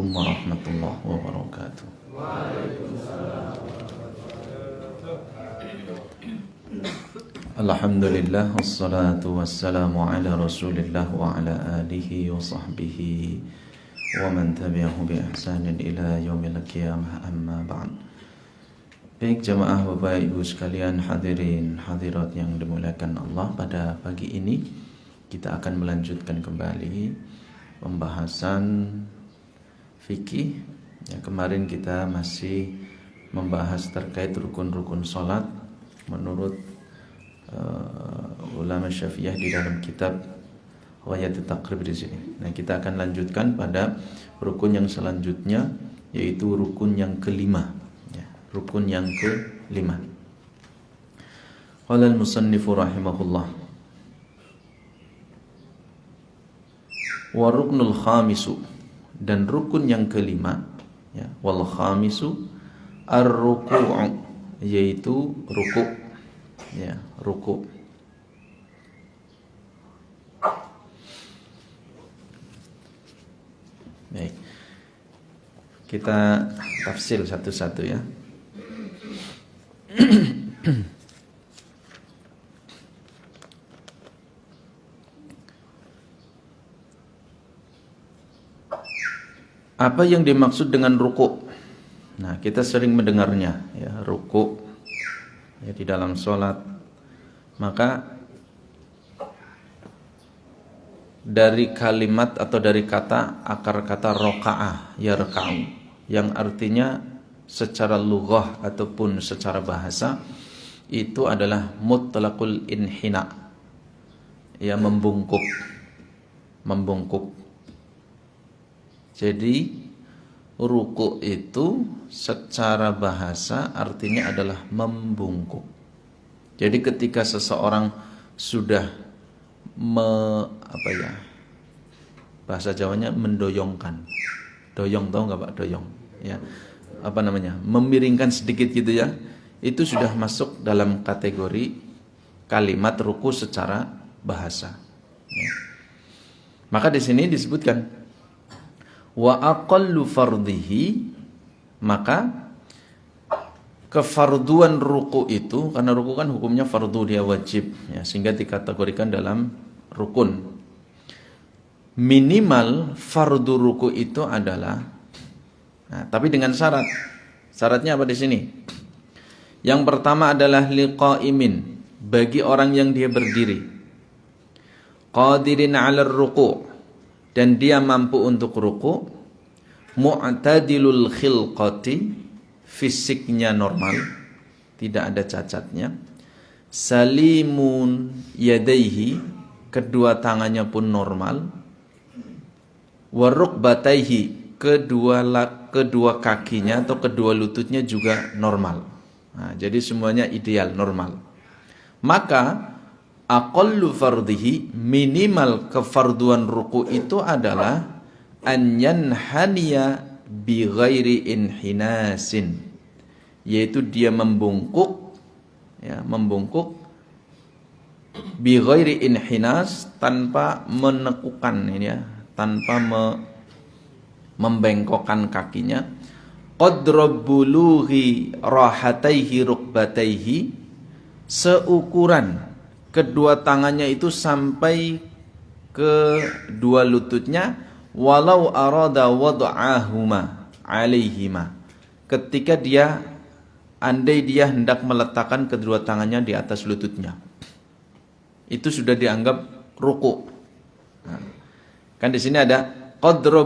Assalamualaikum warahmatullahi wabarakatuh. Alhamdulillah, wassalatu wassalamu ala rasulillah wa ala alihi wa sahbihi wa man tabi'ahu bi ihsanin ila yaumil qiyamah, amma ba'd. Baik jamaah Bapak Ibu sekalian, hadirin hadirat yang dimuliakan Allah, pada pagi ini kita akan melanjutkan kembali pembahasan fikih. Yang kemarin kita masih membahas terkait rukun-rukun salat menurut ulama Syafi'iyah di dalam kitab Ghayatul Taqrib di sini. Nah, kita akan lanjutkan pada rukun yang selanjutnya, yaitu rukun yang kelima. Ya, rukun yang kelima. Qala al-musannifu rahimahullah. Wa ruknul khamisu, dan rukun yang kelima, ya, wal khamisu ar-ruku', yaitu ruku'. Ya, ruku'. Baik. Kita tafsir satu-satu ya. Apa yang dimaksud dengan ruku'? Nah, kita sering mendengarnya ya, ruku' ya, di dalam sholat. Maka dari kalimat atau dari kata, akar kata roka'ah, yarka'u, yang artinya secara lughah ataupun secara bahasa itu adalah mutlaqul inhina, ya, membungkuk. Jadi ruku' itu secara bahasa artinya adalah membungkuk. Jadi ketika seseorang sudah bahasa Jawanya mendoyongkan. Doyong, tahu enggak Pak? Doyong. Ya. Apa namanya? Memiringkan sedikit gitu ya. Itu sudah masuk dalam kategori kalimat ruku secara bahasa. Ya. Maka di sini disebutkan wa aqallu fardhihi, maka kefarduan ruku itu, karena ruku kan hukumnya fardu, dia wajib ya, sehingga dikategorikan dalam rukun. Minimal fardu ruku itu adalah, nah, tapi dengan syarat. Syaratnya apa di sini? Yang pertama adalah liqaimin, bagi orang yang dia berdiri, qadirin 'ala ruku', dan dia mampu untuk ruku', mu'tadilul khilqati, fisiknya normal, tidak ada cacatnya, salimun yadaihi, kedua tangannya pun normal, warukbataihi, kedua kakinya atau kedua lututnya juga normal. Nah, jadi semuanya ideal, normal. Maka aqallu fardhihi, minimal kefarduan ruku itu adalah an yanhaniya bi ghairi inhinasin, yaitu dia membungkuk, ya, membungkuk bi ghairi inhinas, tanpa menekukan ini ya, tanpa membengkokkan kakinya, qadra bulughi rahataihi rukbataihi, seukuran kedua tangannya itu sampai ke dua lututnya, walau arada wad'ahuma alaihima, ketika dia, andai dia hendak meletakkan kedua tangannya di atas lututnya, itu sudah dianggap ruku'. Nah, kan di sini ada qadra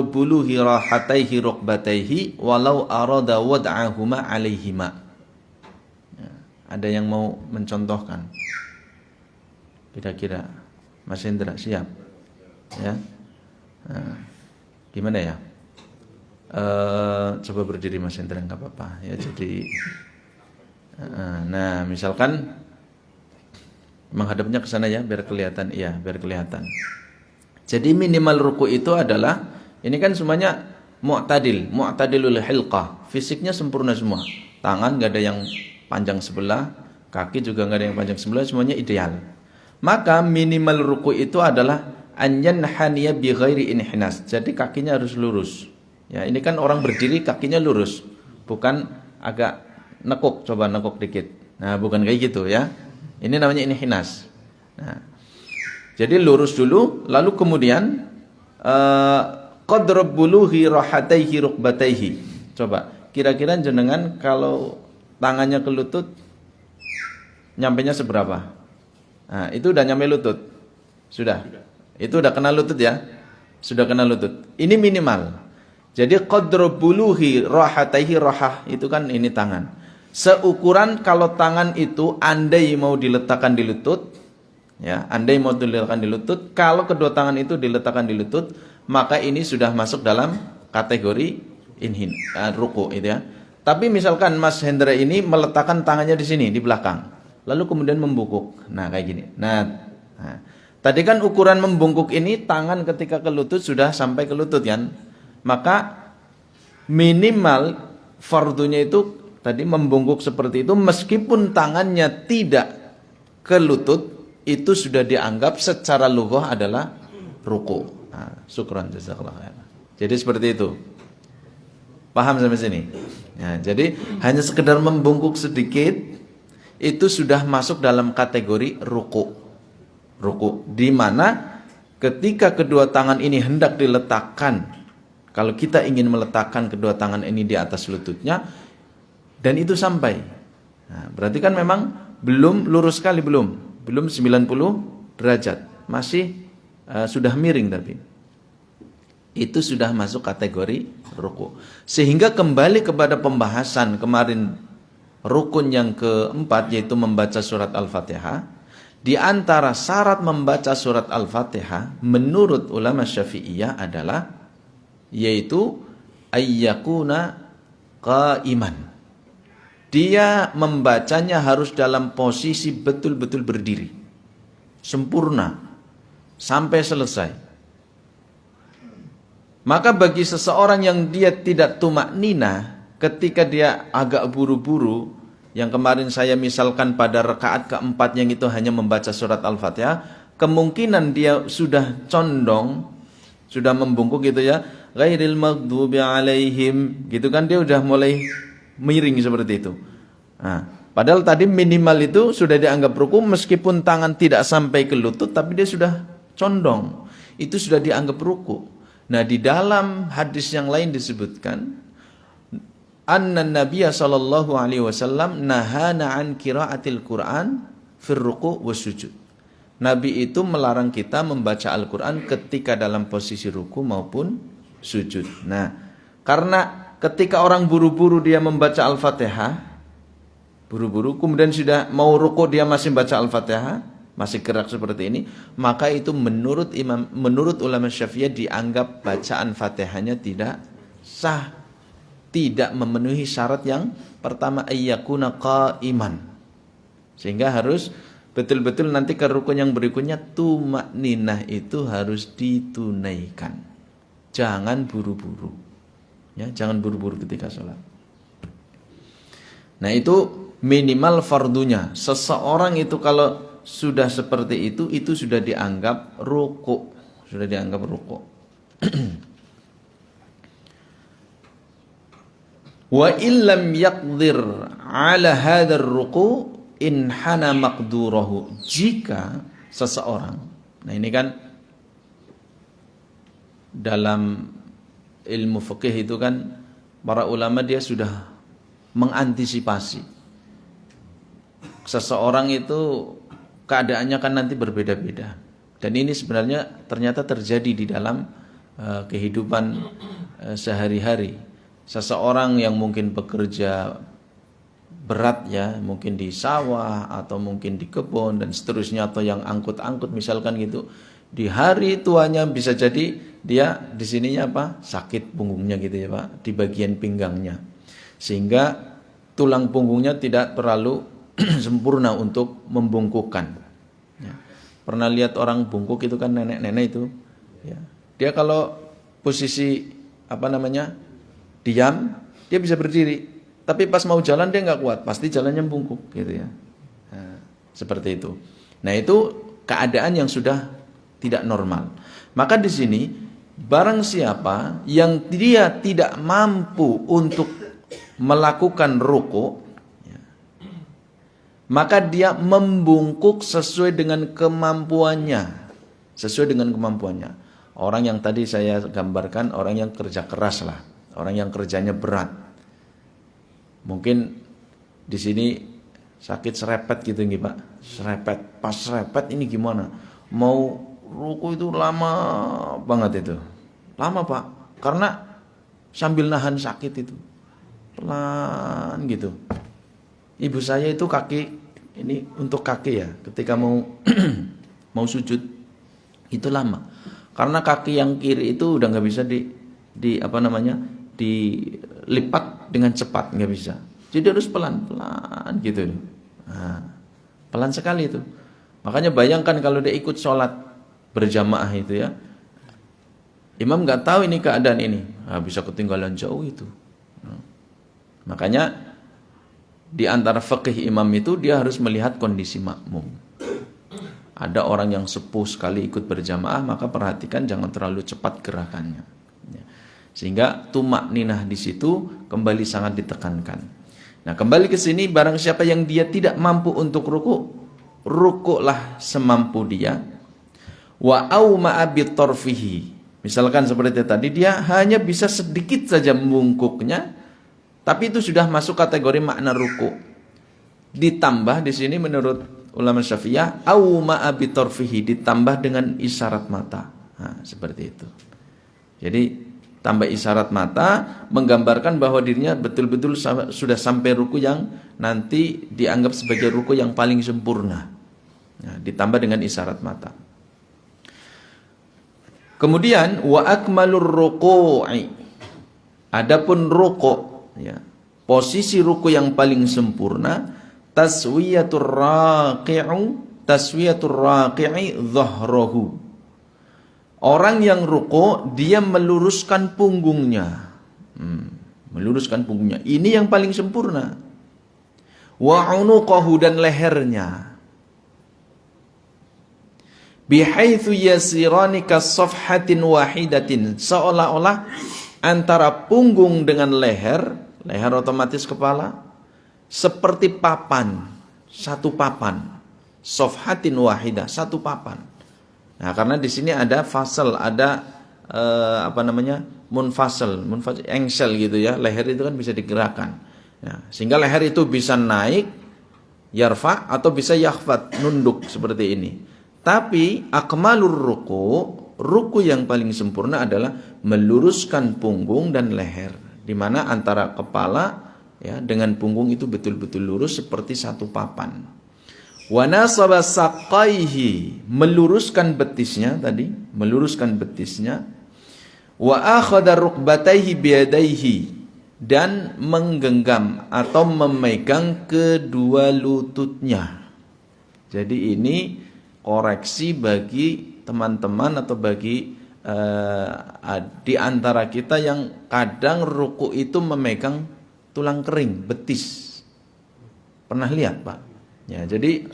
buluhi rahataihi rukbataihi walau arada wad'ahuma alaihima. Ya, ada yang mau mencontohkan? Kira-kira Mas Hendra siap? Ya, nah, gimana ya? Coba berdiri Mas Hendra, nggak apa-apa ya. Jadi, nah misalkan menghadapnya ke sana ya, biar kelihatan. Iya, biar kelihatan. Jadi minimal ruku itu adalah, ini kan semuanya mu'tadilul hilqah, fisiknya sempurna semua. Tangan nggak ada yang panjang sebelah, kaki juga nggak ada yang panjang sebelah, semuanya ideal. Maka minimal ruku itu adalah an yanhaniya bi ghairi inhinas. Jadi kakinya harus lurus. Ya, ini kan orang berdiri kakinya lurus, bukan agak nekuk, coba nekuk dikit. Nah, bukan kayak gitu ya. Ini namanya inhinas. Nah, jadi lurus dulu, lalu kemudian qadrab buluhi rahataihi rukbataihi. Coba, kira-kira jenengan kalau tangannya ke lutut, nyampenya seberapa? Nah, itu udah nyampe lutut. Sudah. Itu udah kena lutut ya. Sudah kena lutut. Ini minimal. Jadi qadrab buluhi rahataihi, rahah itu kan ini tangan. Seukuran kalau tangan itu andai mau diletakkan di lutut, ya, andai mau diletakkan di lutut, kalau kedua tangan itu diletakkan di lutut, maka ini sudah masuk dalam kategori ruku itu ya. Tapi misalkan Mas Hendra ini meletakkan tangannya di sini di belakang, lalu kemudian membungkuk. Nah, kayak gini. Nah, tadi kan ukuran membungkuk ini tangan ketika ke lutut sudah sampai ke lutut kan? Maka minimal fardunya itu tadi membungkuk seperti itu, meskipun tangannya tidak ke lutut, itu sudah dianggap secara lughah adalah ruku. Nah, syukran jazakallah khair. Jadi seperti itu. Paham sampai sini? Ya, jadi hanya sekedar membungkuk sedikit itu sudah masuk dalam kategori ruku. Ruku di mana ketika kedua tangan ini hendak diletakkan, kalau kita ingin meletakkan kedua tangan ini di atas lututnya dan itu sampai. Nah, berarti kan memang belum lurus sekali, belum 90 derajat. Masih sudah miring tapi. Itu sudah masuk kategori ruku. Sehingga kembali kepada pembahasan kemarin rukun yang keempat yaitu membaca surat Al-Fatihah. Di antara syarat membaca surat Al-Fatihah menurut ulama Syafi'iyah adalah yaitu ayyakuna qaiman. Dia membacanya harus dalam posisi betul-betul berdiri, sempurna sampai selesai. Maka bagi seseorang yang dia tidak tumaknina, ketika dia agak buru-buru, yang kemarin saya misalkan pada rakaat keempat yang itu hanya membaca surat Al-Fatihah, kemungkinan dia sudah condong, sudah membungkuk gitu ya, ghairil maghdubi alaihim, gitu kan, dia udah mulai miring seperti itu. Nah, padahal tadi minimal itu sudah dianggap ruku, meskipun tangan tidak sampai ke lutut, tapi dia sudah condong, itu sudah dianggap ruku. Nah, di dalam hadis yang lain disebutkan, anna Nabiya sallallahu alaihi wasallam nahana an qiraatil Quran fir ruku' wasujud. Nabi itu melarang kita membaca Al-Quran ketika dalam posisi ruku maupun sujud. Nah, karena ketika orang buru-buru dia membaca Al-Fatihah, buru-buru, kemudian sudah mau ruku dia masih baca Al-Fatihah, masih gerak seperti ini, maka itu menurut ulama Syafi'iyah dianggap bacaan Fatihahnya tidak sah, tidak memenuhi syarat yang pertama ayyakuna qaiman. Sehingga harus betul-betul nanti ke rukun yang berikutnya tumakninah itu harus ditunaikan. Jangan buru-buru. Ya, jangan buru-buru ketika sholat. Nah, itu minimal fardunya. Seseorang itu kalau sudah seperti itu sudah dianggap ruku. Sudah dianggap ruku. Wa illam yaqdir ala hadzal ruku' inhana maqdurahu. Jika seseorang, nah ini kan dalam ilmu fikih itu kan para ulama dia sudah mengantisipasi seseorang itu keadaannya kan nanti berbeda-beda, dan ini sebenarnya ternyata terjadi di dalam kehidupan sehari-hari. Seseorang yang mungkin bekerja berat ya, mungkin di sawah atau mungkin di kebun dan seterusnya, atau yang angkut-angkut misalkan gitu, di hari tuanya bisa jadi dia di sininya apa? Sakit punggungnya gitu ya Pak, di bagian pinggangnya. Sehingga tulang punggungnya tidak terlalu sempurna untuk membungkukkan. Ya. Pernah lihat orang bungkuk itu kan, nenek-nenek itu ya. Dia kalau posisi diam, dia bisa berdiri. Tapi pas mau jalan dia nggak kuat, pasti jalannya bungkuk gitu ya. Nah, seperti itu. Nah, itu keadaan yang sudah tidak normal. Maka di sini barang siapa yang dia tidak mampu untuk melakukan ruku, maka dia membungkuk sesuai dengan kemampuannya. Sesuai dengan kemampuannya. Orang yang tadi saya gambarkan, orang yang kerja keras lah. Orang yang kerjanya berat. Mungkin di sini sakit serepet gitu nih Pak. Serepet. Pas serepet ini gimana? Mau ruku itu lama banget itu. Lama Pak. Karena sambil nahan sakit itu. Pelan gitu. Ibu saya itu kaki, ini untuk kaki ya, ketika mau mau sujud itu lama, karena kaki yang kiri itu udah nggak bisa dilipat dengan cepat, nggak bisa, jadi harus pelan-pelan gitu. Nah, pelan sekali itu. Makanya bayangkan kalau dia ikut sholat berjamaah itu ya, imam nggak tahu ini keadaan ini, bisa ketinggalan jauh itu. Makanya di antara fikih imam itu dia harus melihat kondisi makmum. Ada orang yang sepuh sekali ikut berjamaah, maka perhatikan jangan terlalu cepat gerakannya. Sehingga tumakninah di situ kembali sangat ditekankan. Nah, kembali ke sini, barang siapa yang dia tidak mampu untuk ruku, rukuklah semampu dia. Wa auma'a bitarfihi. Misalkan seperti tadi, dia hanya bisa sedikit saja membungkuknya, tapi itu sudah masuk kategori makna ruku. Ditambah di sini menurut ulama Syafi'iyah, au ma'a bitarfihi, ditambah dengan isyarat mata. Nah, seperti itu. Jadi tambah isyarat mata menggambarkan bahwa dirinya betul-betul sudah sampai ruku yang nanti dianggap sebagai ruku yang paling sempurna. Nah, ditambah dengan isyarat mata. Kemudian wa akmalur ruku'i. Adapun ruku', ya, posisi ruku yang paling sempurna, taswiyatur raqi'i dhahrahu. Orang yang ruku dia meluruskan punggungnya. Meluruskan punggungnya. Ini yang paling sempurna. Wa unuqahu, dan lehernya. Bihaitsu yasirani kasafhatin wahidatin. Seolah-olah antara punggung dengan leher otomatis kepala, seperti papan, satu papan. Safhatin wahidah, satu papan. Nah, karena di sini ada fasal, ada munfasal, engsel gitu ya. Leher itu kan bisa digerakkan. Nah, sehingga leher itu bisa naik, yarfa, atau bisa yakhfat, nunduk seperti ini. Tapi akmalur ruku yang paling sempurna adalah meluruskan punggung dan leher, di mana antara kepala ya dengan punggung itu betul-betul lurus seperti satu papan. Wa nasaba saqaihi, meluruskan betisnya tadi, meluruskan betisnya. Wa akhadha rukbataihi biyadaihi, dan menggenggam atau memegang kedua lututnya. Jadi ini koreksi bagi teman-teman atau bagi di antara kita yang kadang ruku itu memegang tulang kering, betis. Pernah lihat, Pak? Ya, jadi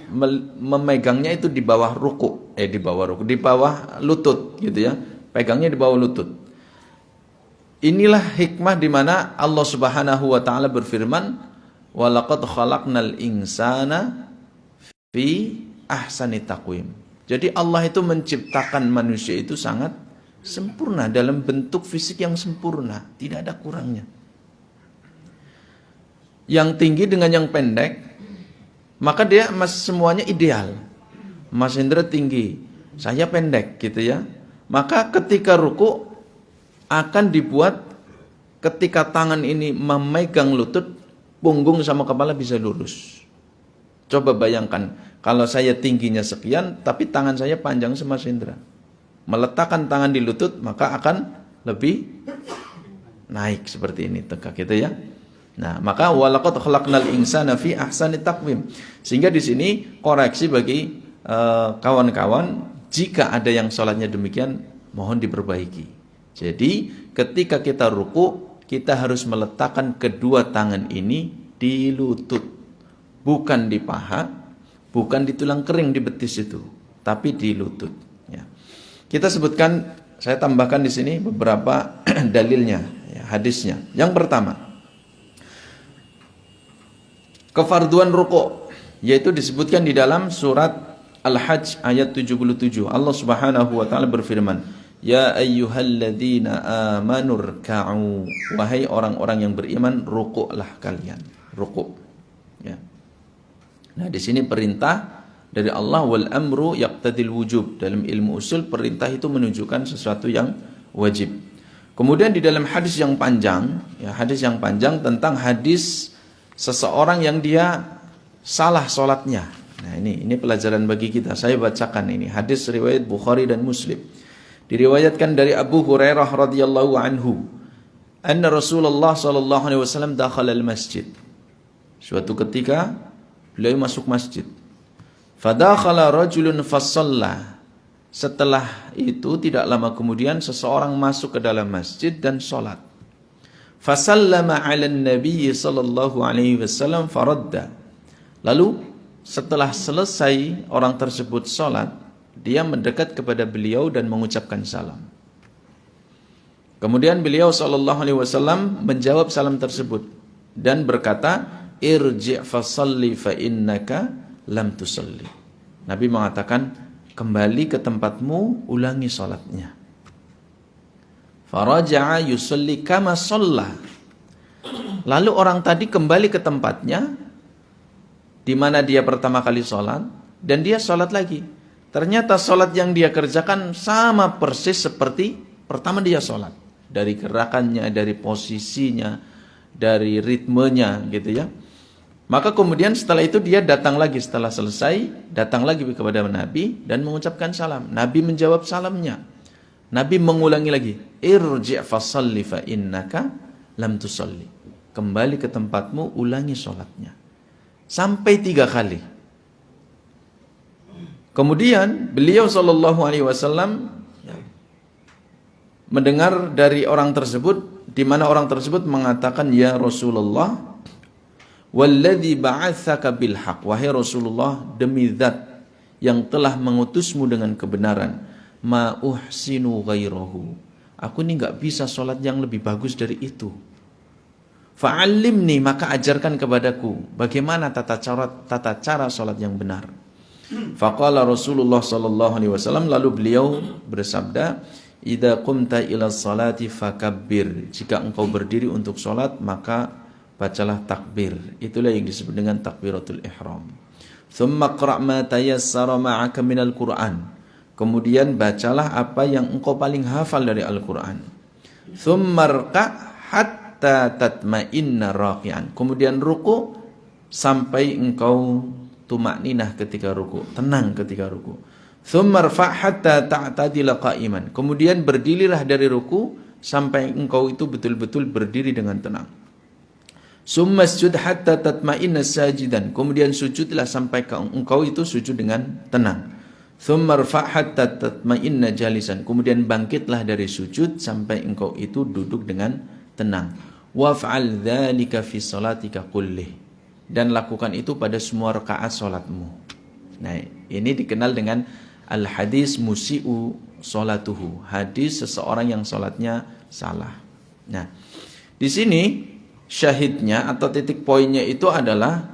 memegangnya itu di bawah ruku, di bawah lutut gitu ya. Pegangnya di bawah lutut. Inilah hikmah di mana Allah Subhanahu wa taala berfirman, "Wa laqad khalaqnal insana fi ahsani taqwim." Jadi Allah itu menciptakan manusia itu sangat sempurna dalam bentuk fisik yang sempurna, tidak ada kurangnya. Yang tinggi dengan yang pendek, maka dia semuanya ideal. Mas Hendra tinggi, saya pendek gitu ya. Maka ketika ruku akan dibuat ketika tangan ini memegang lutut, punggung sama kepala bisa lurus. Coba bayangkan, kalau saya tingginya sekian, tapi tangan saya panjang sama Mas Hendra. Meletakkan tangan di lutut, maka akan lebih naik seperti ini, tegak gitu ya. Nah, maka walaqad khalaqnal insana fi ahsani taqwim. Sehingga di sini koreksi bagi kawan-kawan, jika ada yang sholatnya demikian, mohon diperbaiki. Jadi, ketika kita ruku, kita harus meletakkan kedua tangan ini di lutut, bukan di paha, bukan di tulang kering di betis itu, tapi di lutut. Ya. kita sebutkan, saya tambahkan di sini beberapa dalilnya, ya, hadisnya. Yang pertama, kefarduan rukuk, yaitu disebutkan di dalam surat Al-Hajj ayat 77. Allah Subhanahu wa taala berfirman, "Ya ayyuhalladzina amanu ruk'u." Wahai orang-orang yang beriman, rukuklah kalian. Rukuk. Ya. Nah, di sini perintah dari Allah, wal amru yaqtadil wujub. Dalam ilmu usul, perintah itu menunjukkan sesuatu yang wajib. Kemudian di dalam hadis yang panjang, ya, hadis yang panjang tentang hadis seseorang yang dia salah sholatnya. Nah, ini pelajaran bagi kita. Saya bacakan ini hadis riwayat Bukhari dan Muslim. Diriwayatkan dari Abu Hurairah radhiyallahu anhu, anna Rasulullah sallallahu alaihi wasallam dakhala al-masjid. Suatu ketika beliau masuk masjid. Fadakhala rajulun fasalla. Setelah itu tidak lama kemudian seseorang masuk ke dalam masjid dan sholat. Fasallama 'ala an-nabiy sallallahu alaihi wasallam faradda. Lalu setelah selesai orang tersebut sholat, dia mendekat kepada beliau dan mengucapkan salam. Kemudian beliau sallallahu alaihi wasallam menjawab salam tersebut dan berkata, "Irji' fasalli fa innaka lam tusalli." Nabi mengatakan, kembali ke tempatmu, ulangi salatnya. Faraja'a yusalli kama shalla. Lalu orang tadi kembali ke tempatnya di mana dia pertama kali salat, dan dia salat lagi. Ternyata salat yang dia kerjakan sama persis seperti pertama dia salat. Dari gerakannya, dari posisinya, dari ritmenya gitu ya. Maka kemudian setelah itu dia datang lagi, setelah selesai datang lagi kepada Nabi dan mengucapkan salam. Nabi menjawab salamnya. Nabi mengulangi lagi, irji' fasalli fa innaka lam tusalli. Kembali ke tempatmu, ulangi salatnya. Sampai 3 kali. Kemudian beliau sallallahu alaihi wasallam mendengar dari orang tersebut, di mana orang tersebut mengatakan, ya Rasulullah, walladzi ba'atsaka bil haq, wahai Rasulullah, demi zat yang telah mengutusmu dengan kebenaran, ma uhsinu ghairahu, aku ini enggak bisa salat yang lebih bagus dari itu. Fa'allimni, maka ajarkan kepadaku bagaimana tata cara salat yang benar. Faqala Rasulullah sallallahu alaihi wasallam, lalu beliau bersabda, idza qumta ila salati fakabbir, jika engkau berdiri untuk salat maka bacalah takbir. Itulah yang disebut dengan takbiratul ihram. Thumma qra' ma tayassara ma'aka minal Qur'an. Kemudian bacalah apa yang engkau paling hafal dari Al-Qur'an. Thumma rka' hatta tatma'inna raqi'an. Kemudian ruku sampai engkau tumakninah ketika ruku, tenang ketika ruku. Thumma rfa' hatta ta'tadila qa'iman. Kemudian berdirilah dari ruku sampai engkau itu betul-betul berdiri dengan tenang. Summa sujud hatta tatma'inna sajidan. Kemudian sujudlah sampai engkau itu sujud dengan tenang. Thumma rfa' hatta tatma'inna jalisan. Kemudian bangkitlah dari sujud sampai engkau itu duduk dengan tenang. Waf'al dzalika fi salatika kullih. Dan lakukan itu pada semua rakaat salatmu. Nah, ini dikenal dengan al-hadis musi'u salatuhu. Hadis seseorang yang salatnya salah. Nah, di sini syahidnya atau titik poinnya itu adalah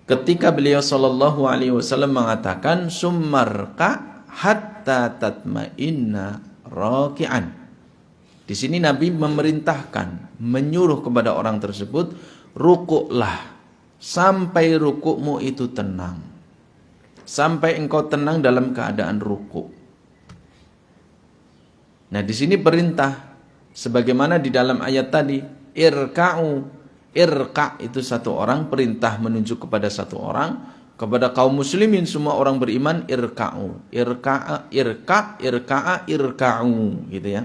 ketika beliau sallallahu alaihi wasallam mengatakan summarka hatta tatma'inna raki'an. Di sini Nabi memerintahkan, menyuruh kepada orang tersebut, rukuklah sampai rukukmu itu tenang. Sampai engkau tenang dalam keadaan rukuk. Nah, di sini perintah sebagaimana di dalam ayat tadi, irka'u. Irka' itu satu orang, perintah menunjuk kepada satu orang, kepada kaum muslimin semua orang beriman, irka'u. Irka'a, irka'u gitu ya.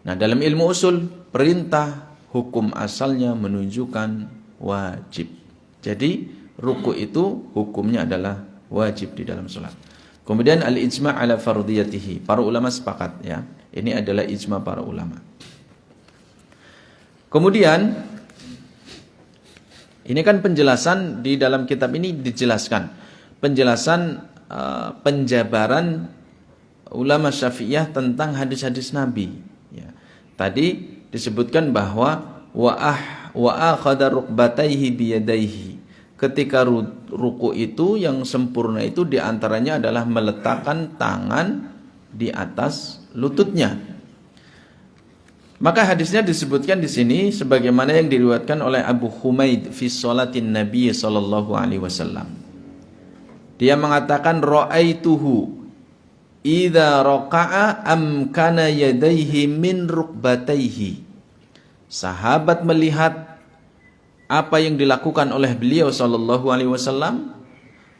Nah, dalam ilmu usul, perintah hukum asalnya menunjukkan wajib. Jadi ruku itu hukumnya adalah wajib di dalam salat. Kemudian al-ijma' ala fardiyatihi. Para ulama sepakat ya. Ini adalah ijma' para ulama. Kemudian ini kan penjelasan di dalam kitab ini dijelaskan. Penjelasan penjabaran ulama Syafi'iyah tentang hadis-hadis Nabi. Ya. Tadi disebutkan bahwa wa akhadha rukbatayhi biyadaihi. Ketika ruku itu yang sempurna itu diantaranya adalah meletakkan tangan di atas lututnya. Maka hadisnya disebutkan di sini sebagaimana yang diriwayatkan oleh Abu Humaid fi sholatin Nabi sallallahu alaihi wasallam. Dia mengatakan ra'aituhu idza raka'a amkana yadayhi min rukbatayhi. Sahabat melihat apa yang dilakukan oleh beliau sallallahu alaihi wasallam,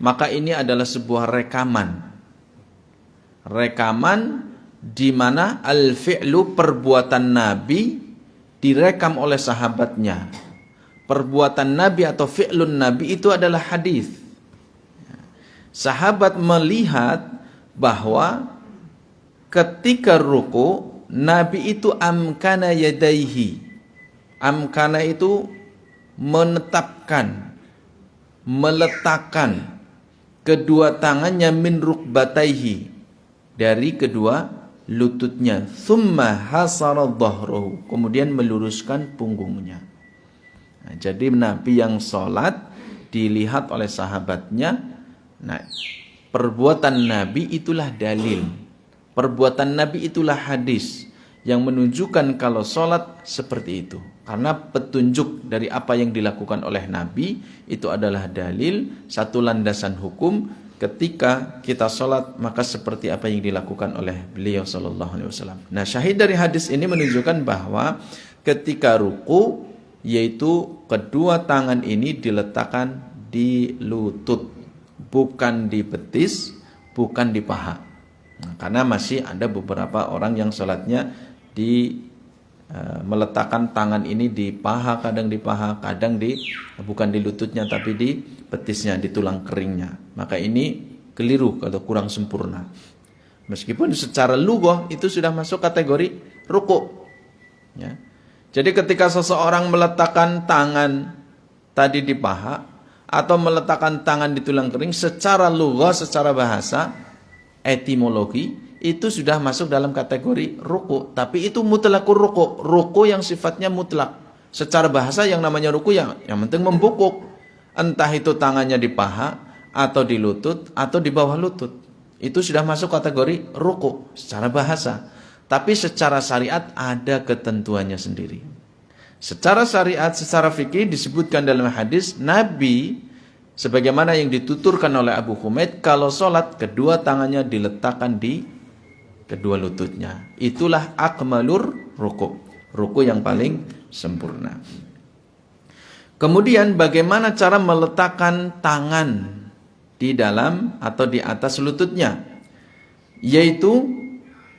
maka ini adalah sebuah rekaman di mana al-fi'lu perbuatan Nabi direkam oleh sahabatnya. Perbuatan Nabi atau fi'lun Nabi itu adalah hadis. Sahabat melihat bahwa ketika ruku Nabi itu amkana yadaihi. Amkana itu menetapkan, meletakkan kedua tangannya min rukbataihi, dari kedua lututnya, thumma hasara dhahrahu, kemudian meluruskan punggungnya. Nah, jadi Nabi yang sholat dilihat oleh sahabatnya. Nah, perbuatan Nabi itulah dalil, perbuatan Nabi itulah hadis yang menunjukkan kalau sholat seperti itu. Karena petunjuk dari apa yang dilakukan oleh Nabi itu adalah dalil, satu landasan hukum. Ketika kita sholat, maka seperti apa yang dilakukan oleh beliau sallallahu alaihi wasallam. Nah, syahid dari hadis ini menunjukkan bahwa ketika ruku, yaitu kedua tangan ini diletakkan di lutut, bukan di betis, bukan di paha. Nah, karena masih ada beberapa orang yang sholatnya meletakkan tangan ini di paha, kadang di paha, kadang bukan di lututnya tapi di betisnya, di tulang keringnya. Maka ini keliru atau kurang sempurna. Meskipun secara lughah itu sudah masuk kategori ruku. Ya. Jadi ketika seseorang meletakkan tangan tadi di paha atau meletakkan tangan di tulang kering, secara lughah, secara bahasa, etimologi, itu sudah masuk dalam kategori ruku. Tapi itu mutlakur ruku, ruku yang sifatnya mutlak. Secara bahasa yang namanya ruku yang penting membungkuk. Entah itu tangannya di paha atau di lutut atau di bawah lutut. Itu sudah masuk kategori ruku secara bahasa. Tapi secara syariat ada ketentuannya sendiri. Secara syariat, secara fikih disebutkan dalam hadis Nabi sebagaimana yang dituturkan oleh Abu Humaid, kalau sholat kedua tangannya diletakkan di kedua lututnya. Itulah akmalur ruku, ruku yang paling sempurna. Kemudian bagaimana cara meletakkan tangan di dalam atau di atas lututnya? Yaitu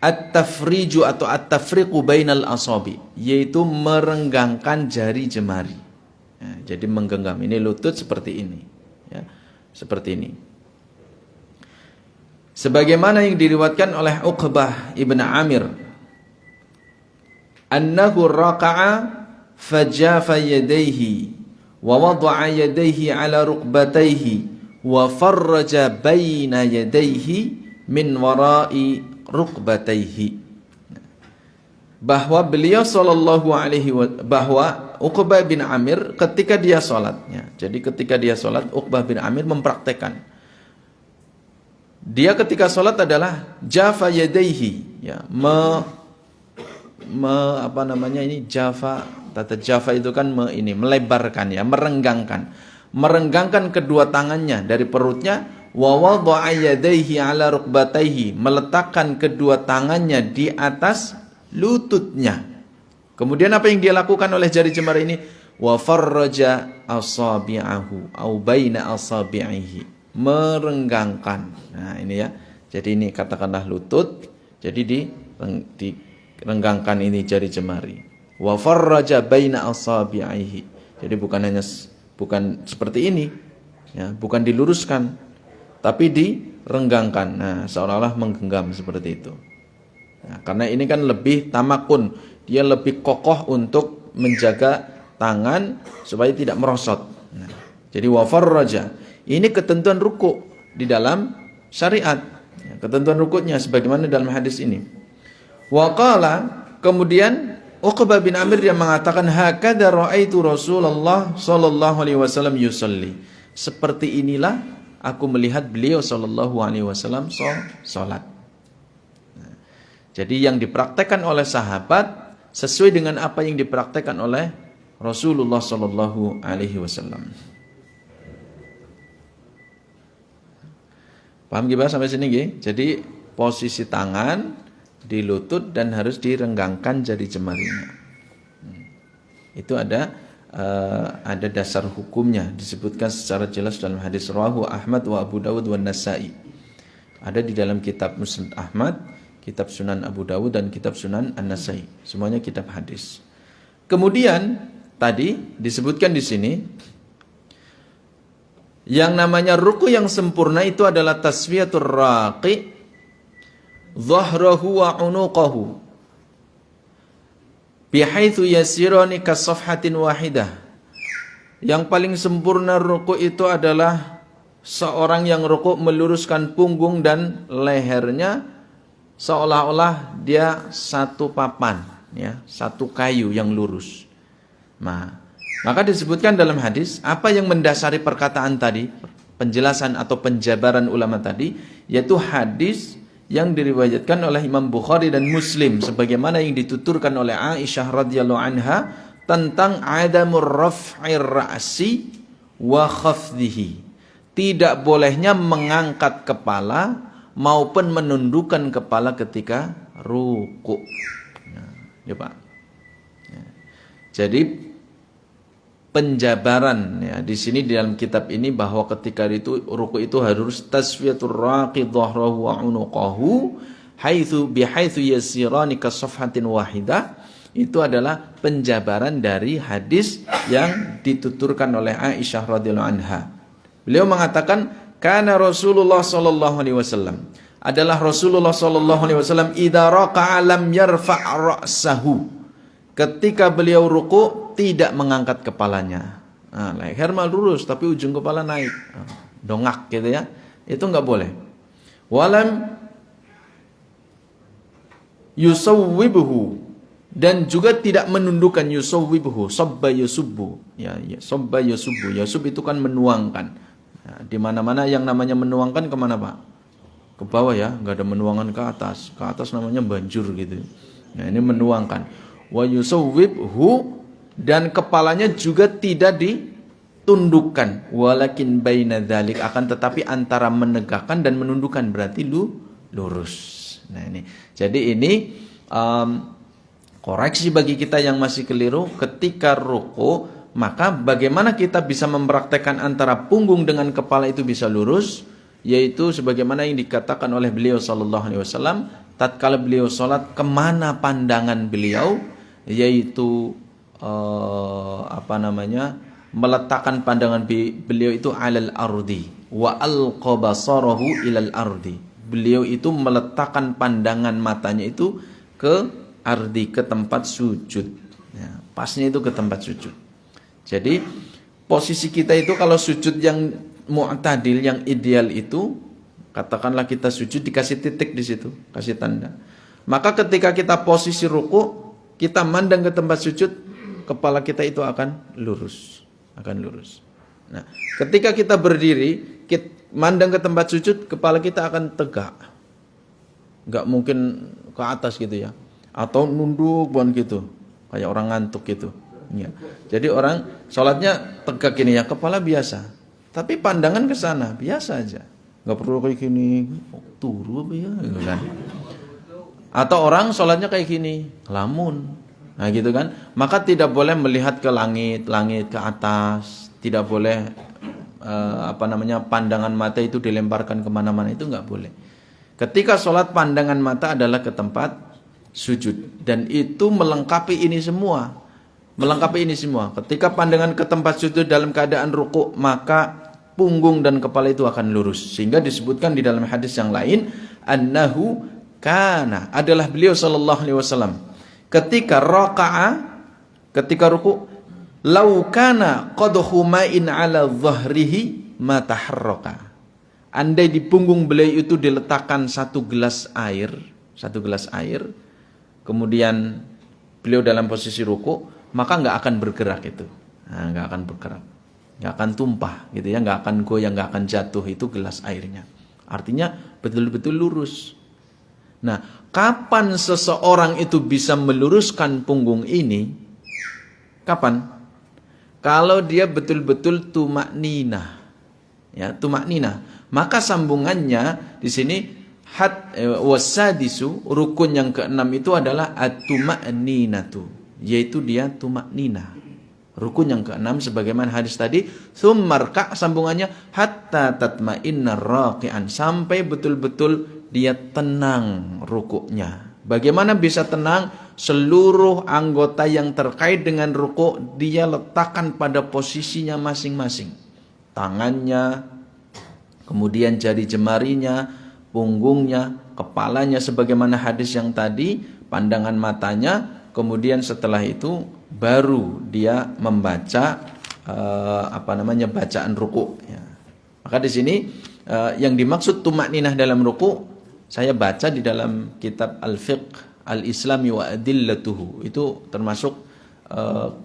at-tafriju atau at-tafriqu bainal asabi, yaitu merenggangkan jari jemari. Ya, jadi menggenggam, ini lutut seperti ini. Ya, seperti ini. Sebagaimana yang diriwayatkan oleh Uqbah ibn Amir, annahu raka'a fajafa yadayhi wa wada'a yadayhi ala rukbatayhi wa farraja baina yadayhi min wara'i rukbatayhi. Bahwa beliau bahwa Uqbah bin Amir ketika dia sholatnya, jadi ketika dia sholat, Uqbah bin Amir mempraktekkan. Dia ketika sholat adalah jafa yadaihi, ya, tata jafa itu kan melebarkan, ya, merenggangkan kedua tangannya dari perutnya, wa wada'a yadaihi ala rukbatayhi, meletakkan kedua tangannya di atas lututnya. Kemudian apa yang dia lakukan oleh jari jemari ini? Wa farraja asabi'ahu au baina asabi'ihi, merenggangkan. Nah, ini ya. Jadi ini katakanlah lutut, jadi direnggangkan ini jari jemari. Wa farraja baina asabi'ihi. Jadi bukan seperti ini, ya, bukan diluruskan, tapi direnggangkan. Nah, seolah-olah menggenggam seperti itu. Nah, karena ini kan lebih tamakun, dia lebih kokoh untuk menjaga tangan supaya tidak merosot. Nah, jadi wa farraja, ini ketentuan ruku di dalam syariat. ketentuan rukuknya sebagaimana dalam hadis ini. Wa qala, kemudian Uqbah bin Amir yang mengatakan hakadha ra'aitu Rasulullah sallallahu alaihi wasallam yusalli. Seperti inilah aku melihat beliau sallallahu alaihi wasallam salat. Jadi yang dipraktekkan oleh sahabat sesuai dengan apa yang dipraktekkan oleh Rasulullah sallallahu alaihi wasallam. Paham gimana sampai sini nggih? Jadi posisi tangan di lutut dan harus direnggangkan jari jemarinya. Itu ada dasar hukumnya disebutkan secara jelas dalam hadis rawahu Ahmad wa Abu Dawud wa Nasa'i. Ada di dalam kitab Musnad Ahmad, kitab Sunan Abu Dawud dan kitab Sunan An-Nasa'i. Semuanya kitab hadis. Kemudian tadi disebutkan di sini yang namanya ruku yang sempurna itu adalah tasfiyatur raqi dhahrahu wa unuqahu bihaitsu yasirani kasafhatin wahidah. Yang paling sempurna ruku itu adalah seorang yang ruku meluruskan punggung dan lehernya seolah-olah dia satu papan, ya, satu kayu yang lurus. Nah, maka disebutkan dalam hadis apa yang mendasari perkataan tadi, penjelasan atau penjabaran ulama tadi, yaitu hadis yang diriwayatkan oleh Imam Bukhari dan Muslim sebagaimana yang dituturkan oleh Aisyah radhiyallahu anha tentang adamur raf'ir ra'si wa khafdhihi. Tidak bolehnya mengangkat kepala maupun menundukkan kepala ketika ruku. Nah, ya Pak. Ya. Jadi penjabaran ya di sini di dalam kitab ini bahwa ketika itu ruku itu harus tasfiyatur raqi dhahrahu wa unuqahu bihaitsu yasirani kasafhatin wahidah. Itu adalah penjabaran dari hadis yang dituturkan oleh Aisyah radhiyallahu anha. Beliau mengatakan kana Rasulullah sallallahu alaihi wasallam, adalah Rasulullah sallallahu alaihi wasallam idza raka'a lam yarfa' ra'sahu. Ketika beliau ruku tidak mengangkat kepalanya. Nah, leher mal lurus tapi ujung kepala naik. Dongak gitu ya. Itu enggak boleh. Walam yusawwibuhu, dan juga tidak menundukkan yusawwibuhu, sabba yusubbu. Ya, sabba yusubbu. Yusub itu kan menuangkan. Nah, di mana-mana yang namanya menuangkan kemana Pak? Ke bawah ya, enggak ada menuangkan ke atas. Ke atas namanya banjur gitu. Nah, ini menuangkan. Wa yusawwibhu, dan kepalanya juga tidak ditundukkan, walakin baina dzalik, akan tetapi antara menegakkan dan menundukkan berarti lurus. Nah ini, jadi ini koreksi bagi kita yang masih keliru ketika ruku, maka bagaimana kita bisa mempraktekkan antara punggung dengan kepala itu bisa lurus, yaitu sebagaimana yang dikatakan oleh beliau sallallahu alaihi wasallam tatkala beliau salat, kemana pandangan beliau, yaitu meletakkan pandangan beliau itu alal ardi wa alqabasarahu ilal ardi. Beliau itu meletakkan pandangan matanya itu ke ardi, ke tempat sujud ya, pasnya itu ke tempat sujud. Jadi posisi kita itu kalau sujud yang mu'tadil, yang ideal itu, katakanlah kita sujud dikasih titik di situ, kasih tanda. Maka ketika kita posisi ruku, kita mandang ke tempat sujud, kepala kita itu akan lurus, Nah, ketika kita berdiri, kita mandang ke tempat sujud, kepala kita akan tegak, nggak mungkin ke atas gitu ya, atau nunduk bukan gitu, kayak orang ngantuk gitu. Ya. Jadi orang sholatnya tegak gini ya, kepala biasa, tapi pandangan ke sana biasa aja, nggak perlu kayak gini, turu apa ya, gitu kan? Atau orang sholatnya kayak gini, lamun, nah gitu kan? Maka tidak boleh melihat ke langit ke atas, tidak boleh pandangan mata itu dilemparkan kemana-mana, itu nggak boleh. Ketika sholat pandangan mata adalah ke tempat sujud, dan itu melengkapi ini semua, Ketika pandangan ke tempat sujud dalam keadaan ruku, maka punggung dan kepala itu akan lurus, sehingga disebutkan di dalam hadis yang lain, annahu kana, adalah beliau sallallahu alaihi wasallam ketika raka'a, ketika ruku, lau kana qadhu ma'in ala dhahrihi ma taharraka andai di punggung beliau itu diletakkan satu gelas air, kemudian beliau dalam posisi ruku, maka nggak akan bergerak itu, nggak akan bergerak, nggak akan tumpah, gitu ya, nggak akan goyang, nggak akan jatuh itu gelas airnya. Artinya betul-betul lurus. Nah, kapan seseorang itu bisa meluruskan punggung ini? Kapan? Kalau dia betul-betul tumakninah, ya, tumakninah. Maka sambungannya di sini wasadisu, rukun yang keenam itu adalah at-tumakninatu, yaitu dia tumakninah. Rukun yang keenam sebagaimana hadis tadi, tsummarka, sambungannya hatta tatma'inna raqi'an, sampai betul-betul dia tenang rukuknya. Bagaimana bisa tenang? Seluruh anggota yang terkait dengan rukuk dia letakkan pada posisinya masing-masing. Tangannya, kemudian jari jemarinya, punggungnya, kepalanya sebagaimana hadis yang tadi, pandangan matanya, kemudian setelah itu baru dia membaca bacaan ruku, ya. Maka di sini yang dimaksud tumakninah dalam ruku, saya baca di dalam kitab Al-Fiqh Al-Islami wa Adillatuhu, itu termasuk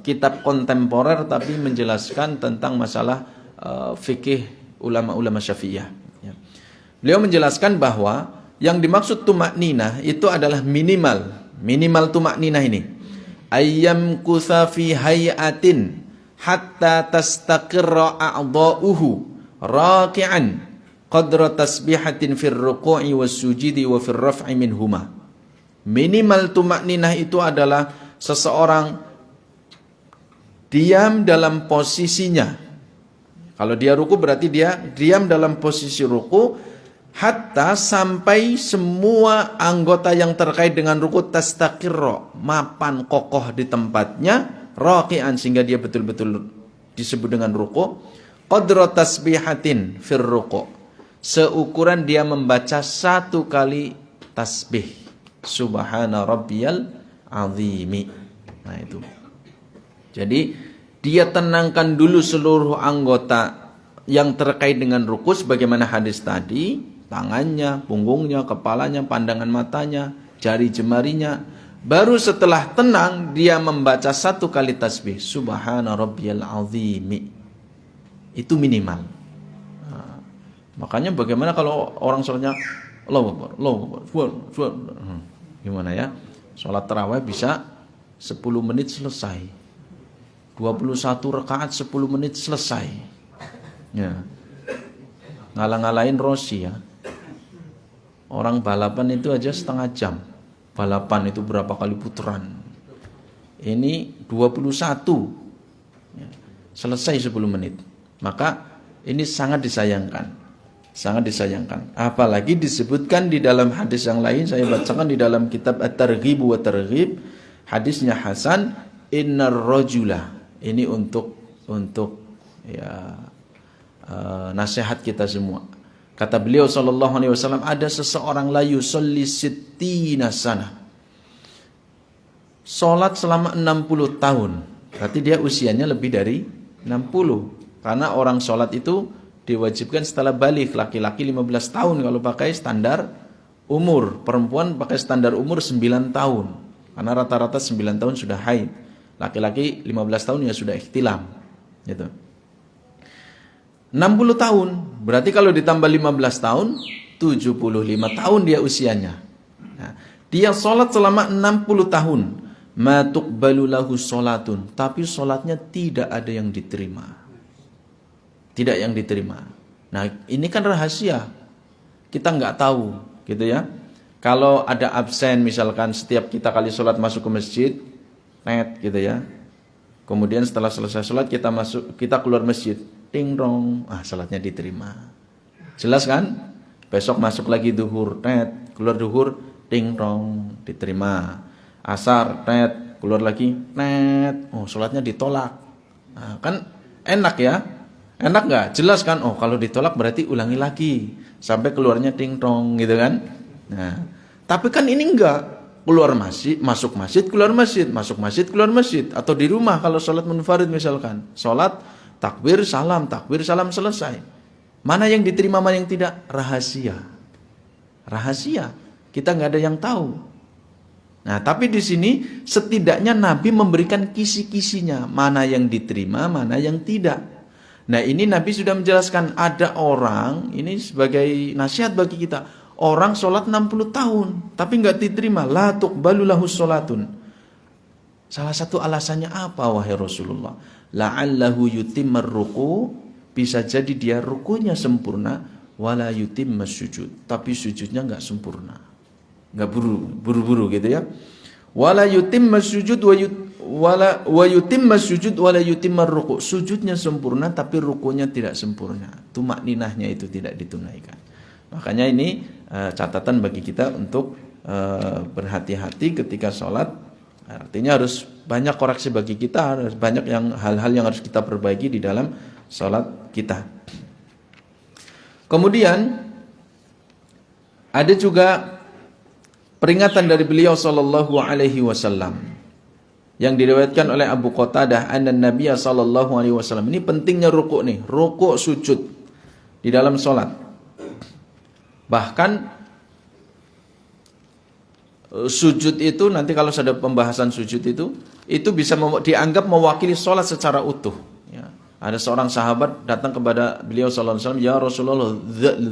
kitab kontemporer tapi menjelaskan tentang masalah fikih ulama-ulama Syafi'iyah, ya. Beliau menjelaskan bahwa yang dimaksud tumakninah itu adalah minimal tumakninah ini ayyam kutha fi hayatin hatta tastaqirra a'dha'uhu raki'an qadra tasbihatin fir ruku'i was sujudi wa fir raf'i minhuma. Minimal tumakninah itu adalah seseorang diam dalam posisinya. Kalau dia ruku berarti dia diam dalam posisi ruku hatta sampai semua anggota yang terkait dengan ruku tastaqirra, mapan kokoh di tempatnya, raki'an, sehingga dia betul-betul disebut dengan ruku, qadra tasbihatin fir ruku', seukuran dia membaca 1 kali tasbih, subhana rabbiyal azimi. Nah itu. Jadi dia tenangkan dulu seluruh anggota yang terkait dengan ruku sebagaimana hadis tadi, tangannya, punggungnya, kepalanya, pandangan matanya, jari jemarinya. Baru setelah tenang dia membaca 1 kali tasbih, subhana rabbiyal azimi. Itu minimal. Nah, makanya bagaimana kalau orang sholatnya Allahu Akbar, Allahu Akbar, gimana ya? Sholat tarawih bisa 10 menit selesai, 21 rakaat 10 menit selesai, ya. Ngalah-ngalahin Rossi, ya. Orang balapan itu aja setengah jam. Balapan itu berapa kali putaran. Ini 21, ya, selesai 10 menit. Maka ini sangat disayangkan. Sangat disayangkan. Apalagi disebutkan di dalam hadis yang lain, saya bacakan di dalam kitab At-Targhib wa Targhib, hadisnya hasan, innar rajula. Ini untuk ya nasihat kita semua. Kata beliau sallallahu alaihi wasallam, ada seseorang la yusalli sittina sana, salat selama 60 tahun. Berarti dia usianya lebih dari 60. Karena orang salat itu diwajibkan setelah balik. Laki-laki 15 tahun kalau pakai standar umur, perempuan pakai standar umur 9 tahun. Karena rata-rata 9 tahun sudah haid. Laki-laki 15 tahun ya sudah ihtilam. Gitu. 60 tahun, berarti kalau ditambah 15 tahun, 75 tahun dia usianya. Nah, dia sholat selama 60 tahun. Ma tuqbalu lahu sholatun, tapi sholatnya tidak ada yang diterima. Tidak yang diterima. Nah, ini kan rahasia. Kita nggak tahu, gitu ya. Kalau ada absen, misalkan setiap kita kali sholat masuk ke masjid, net, gitu ya. Kemudian setelah selesai sholat kita keluar masjid. Ting rong, salatnya diterima. Jelas kan? Besok masuk lagi duhur, net, keluar duhur, ting rong, diterima. Asar, net, keluar lagi, net, salatnya ditolak. Nah, kan enak ya? Enak nggak? Jelas kan? Kalau ditolak berarti ulangi lagi sampai keluarnya ting rong, gitu kan? Nah, tapi kan ini enggak. Keluar masjid, masuk masjid, keluar masjid, masuk masjid, keluar masjid. Atau di rumah kalau salat munfarid misalkan, salat takbir salam selesai. Mana yang diterima, mana yang tidak? Rahasia. Rahasia. Kita nggak ada yang tahu. Nah, tapi di sini setidaknya Nabi memberikan kisi-kisinya, mana yang diterima, mana yang tidak. Nah, ini Nabi sudah menjelaskan, ada orang, ini sebagai nasihat bagi kita, orang sholat 60 tahun, tapi nggak diterima, la tuqbalu lahu sholatun. Salah satu alasannya apa, wahai Rasulullah? La'allahu yutimmar ruku, bisa jadi dia rukunya sempurna, wala yutimmas sujud, tapi sujudnya nggak sempurna. Nggak buru-buru gitu ya. Wala yutimmas sujud wa yutimmas sujud wala yutimmar ruku. Sujudnya sempurna tapi rukunya tidak sempurna. Tumakninahnya itu tidak ditunaikan. Makanya ini catatan bagi kita untuk berhati-hati ketika sholat. Artinya harus banyak koreksi bagi kita, harus banyak hal-hal yang harus kita perbaiki di dalam sholat kita. Kemudian ada juga peringatan dari beliau sallallahu alaihi wasallam yang diriwayatkan oleh Abu Qatadah anna Nabiy sallallahu alaihi wasallam. Ini pentingnya rukuk nih, rukuk sujud di dalam salat. Bahkan sujud itu nanti kalau ada pembahasan sujud itu bisa dianggap mewakili salat secara utuh ya. Ada seorang sahabat datang kepada beliau sallallahu alaihi wasallam, "Ya Rasulullah,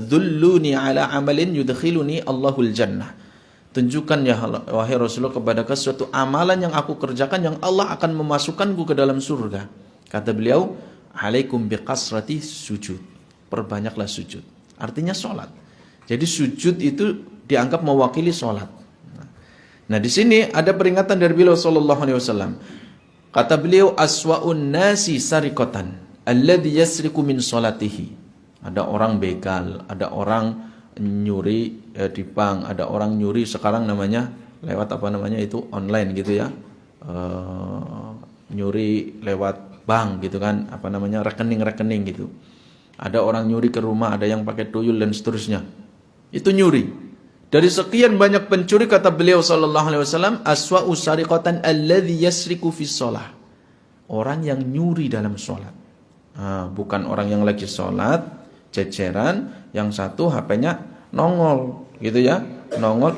dhulluni ala amalin yudkhiluni Allahul jannah." Tunjukkan ya wahai Rasulullah kepadaku suatu amalan yang aku kerjakan yang Allah akan memasukkanku ke dalam surga. Kata beliau, alaikum biqasrati sujud. Perbanyaklah sujud. Artinya sholat. Jadi sujud itu dianggap mewakili sholat. Nah di sini ada peringatan dari beliau sallallahu alaihi wasallam. Kata beliau, aswa'un nasi sarikotan alladhi yasriku min sholatihi. Ada orang begal, ada orang nyuri di bank, ada orang nyuri sekarang namanya lewat itu online gitu ya, nyuri lewat bank gitu kan, rekening gitu. Ada orang nyuri ke rumah, ada yang pakai tuyul dan seterusnya, itu nyuri. Dari sekian banyak pencuri kata beliau sallallahu alaihi wasallam, aswa'u sariqatan alladhi yasriku fi shalah, orang yang nyuri dalam sholat. Bukan orang yang lagi sholat ceceran, yang satu HP-nya nongol gitu ya, nongol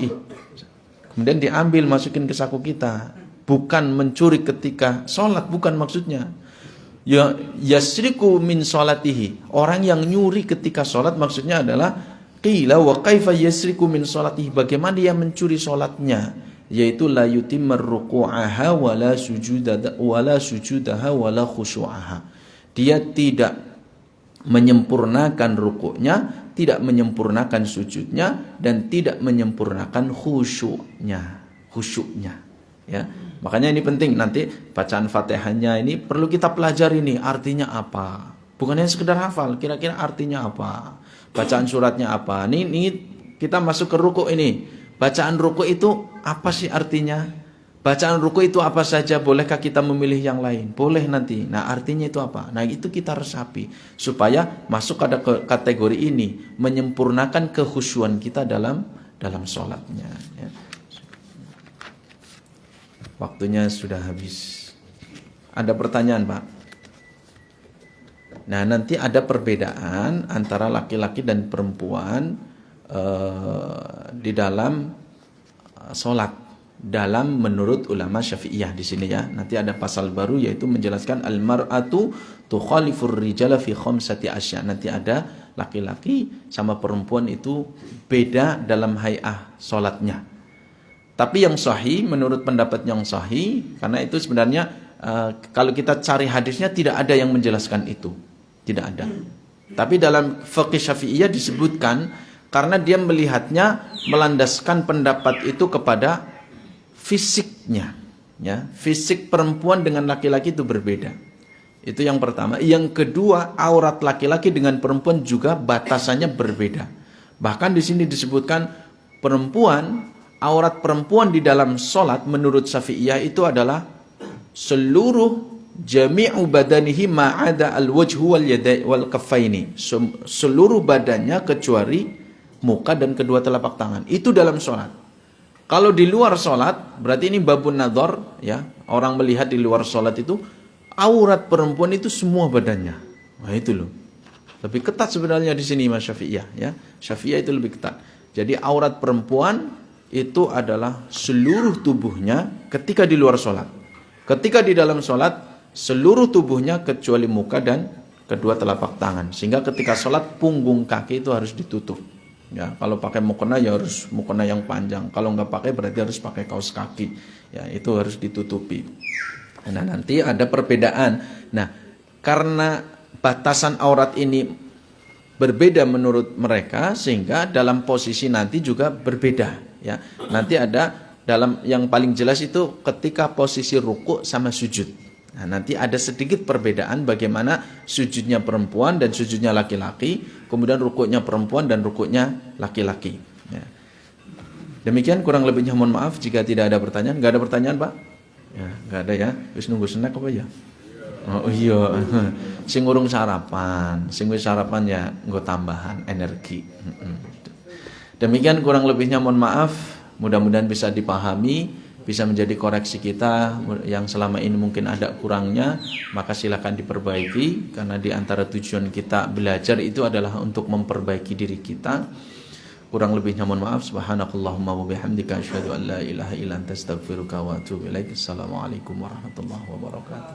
kemudian diambil masukin ke saku kita. Bukan mencuri ketika sholat, bukan maksudnya. Ya yasriku min sholatihi, orang yang nyuri ketika sholat maksudnya adalah qila wa kaifa yasriku min sholatihi, bagaimana dia mencuri sholatnya, yaitu la yutimmar ruku'aha wala sujudaha wala khusyu'aha. Dia tidak menyempurnakan rukuknya, tidak menyempurnakan sujudnya, dan tidak menyempurnakan khusyuknya ya. Makanya ini penting, nanti bacaan Fatihahnya ini perlu kita pelajari nih, artinya apa, bukan hanya sekedar hafal, kira-kira artinya apa, bacaan suratnya apa. Ini kita masuk ke rukuk ini, bacaan rukuk itu apa sih artinya? Bacaan ruku itu apa saja? Bolehkah kita memilih yang lain? Boleh nanti. Nah artinya itu apa? Nah itu kita resapi supaya masuk pada kategori ini, menyempurnakan kekhusyuan kita dalam sholatnya ya. Waktunya sudah habis. Ada pertanyaan Pak? Nah nanti ada perbedaan antara laki-laki dan perempuan di dalam sholat. Dalam menurut ulama Syafi'iyah di sini ya. Nanti ada pasal baru yaitu menjelaskan al-mar'atu tukhalifur rijala fi khamsati asya. Nanti ada laki-laki sama perempuan itu beda dalam hay'ah salatnya. Tapi yang sahih, menurut pendapat yang sahih, karena itu sebenarnya kalau kita cari hadisnya tidak ada yang menjelaskan itu. Tidak ada. Tapi dalam fiqh Syafi'iyah disebutkan karena dia melihatnya melandaskan pendapat itu kepada fisiknya ya. Fisik perempuan dengan laki-laki itu berbeda. Itu yang pertama. Yang kedua, aurat laki-laki dengan perempuan juga batasannya berbeda. Bahkan di sini disebutkan perempuan, aurat perempuan di dalam sholat menurut Syafi'iyah itu adalah seluruh jami'u badanihi ma'ada al-wajhu wal yadai wal kaffaini. Seluruh badannya kecuali muka dan kedua telapak tangan. Itu dalam sholat. Kalau di luar sholat, berarti ini babun nadhar ya. Orang melihat di luar sholat itu, aurat perempuan itu semua badannya. Nah itu loh. Lebih ketat sebenarnya di sini Mas Syafi'iyah ya. Syafi'iyah itu lebih ketat. Jadi aurat perempuan itu adalah seluruh tubuhnya ketika di luar sholat. Ketika di dalam sholat seluruh tubuhnya kecuali muka dan kedua telapak tangan. Sehingga ketika sholat punggung kaki itu harus ditutup. Ya, kalau pakai mukena ya harus mukena yang panjang. Kalau nggak pakai berarti harus pakai kaos kaki. Ya, itu harus ditutupi. Nah, nanti ada perbedaan. Nah, karena batasan aurat ini berbeda menurut mereka sehingga dalam posisi nanti juga berbeda ya. Nanti ada dalam yang paling jelas itu ketika posisi ruku sama sujud. Nah, nanti ada sedikit perbedaan bagaimana sujudnya perempuan dan sujudnya laki-laki, kemudian rukuknya perempuan dan rukuknya laki-laki ya. Demikian kurang lebihnya, mohon maaf jika tidak ada pertanyaan. Enggak ada pertanyaan, Pak? Ya, enggak ada ya. Wis nunggu snack apa ya? Oh iya, sing urung sarapan, sing wis sarapan ya nggo tambahan energi. Demikian kurang lebihnya, mohon maaf. Mudah-mudahan bisa dipahami, bisa menjadi koreksi kita yang selama ini mungkin ada kurangnya, maka silakan diperbaiki karena di antara tujuan kita belajar itu adalah untuk memperbaiki diri kita. Kurang lebihnya mohon maaf. Subhanakallahumma wa bihamdika asyhadu an la ilaha illa anta astaghfiruka wa atubu ilaik. Assalamualaikum warahmatullahi wabarakatuh.